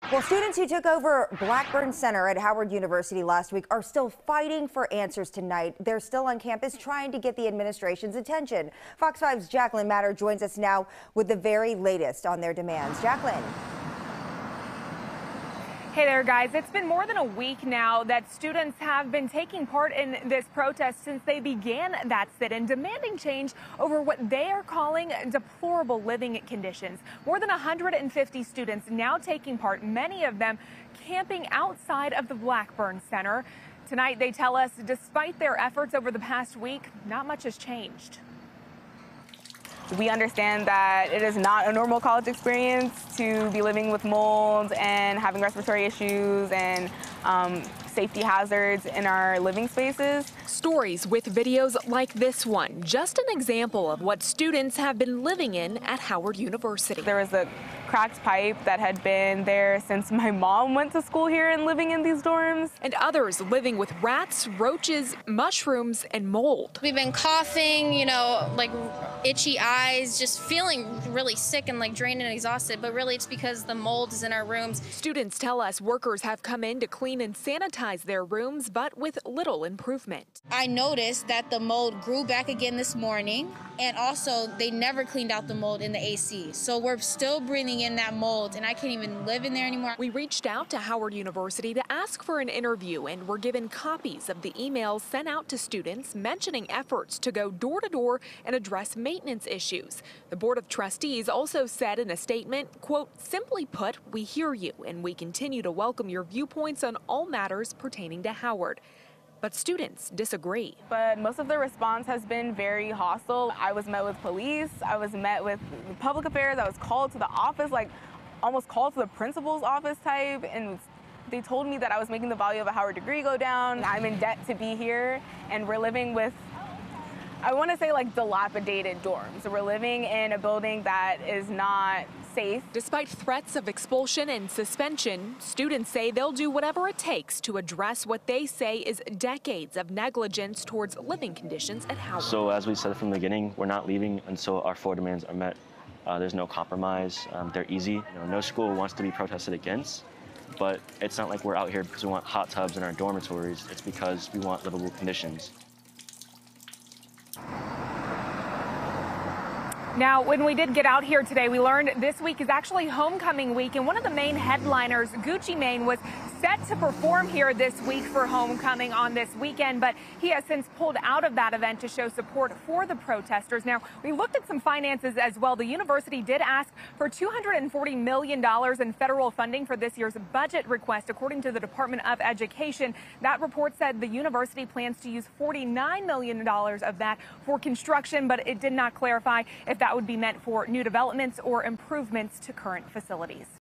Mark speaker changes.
Speaker 1: Well, students who took over Blackburn Center at Howard University last week are still fighting for answers tonight. They're still on campus trying to get the administration's attention. Fox 5's Jacqueline Matter joins us now with the very latest on their demands. Jacqueline.
Speaker 2: Hey there, guys. It's been more than a week now that students have been taking part in this protest since they began that sit-in, demanding change over what they are calling deplorable living conditions. More than 150 students now taking part, many of them camping outside of the Blackburn Center. Tonight, they tell us, despite their efforts over the past week, not much has changed.
Speaker 3: We understand that it is not a normal college experience to be living with mold and having respiratory issues and safety hazards in our living spaces.
Speaker 4: Stories with videos like this one, just an example of what students have been living in at Howard University.
Speaker 3: There was a cracked pipe that had been there since my mom went to school here and living in these dorms.
Speaker 4: And others living with rats, roaches, mushrooms, and mold.
Speaker 5: We've been coughing, like itchy eyes, just feeling really sick and like drained and exhausted, but really it's because the mold is in our rooms.
Speaker 4: Students tell us workers have come in to clean and sanitize their rooms, but with little improvement.
Speaker 5: I noticed that the mold grew back again this morning, and also they never cleaned out the mold in the AC. So we're still breathing in that mold, and I can't even live in there anymore.
Speaker 4: We reached out to Howard University to ask for an interview and were given copies of the emails sent out to students mentioning efforts to go door to door and address maintenance issues. The Board of Trustees also said in a statement, quote, "Simply put, we hear you and we continue to welcome your viewpoints on all matters pertaining to Howard." But students disagree.
Speaker 3: But most of the response has been very hostile. I was met with police, I was met with public affairs, I was called to the office, like almost called to the principal's office type, and they told me that I was making the value of a Howard degree go down. I'm in debt to be here, and we're living with, I want to say, like dilapidated dorms. We're living in a building that is not safe.
Speaker 4: Despite threats of expulsion and suspension, students say they'll do whatever it takes to address what they say is decades of negligence towards living conditions at Howard.
Speaker 6: So as we said from the beginning, we're not leaving until our 4 demands are met. There's no compromise. They're easy. No school wants to be protested against, but it's not like we're out here because we want hot tubs in our dormitories. It's because we want livable conditions.
Speaker 2: Now, when we did get out here today, we learned this week is actually homecoming week, and one of the main headliners, Gucci Mane, was set to perform here this week for homecoming on this weekend, but he has since pulled out of that event to show support for the protesters. Now, we looked at some finances as well. The university did ask for $240 million in federal funding for this year's budget request, according to the Department of Education. That report said the university plans to use $49 million of that for construction, but it did not clarify if that would be meant for new developments or improvements to current facilities.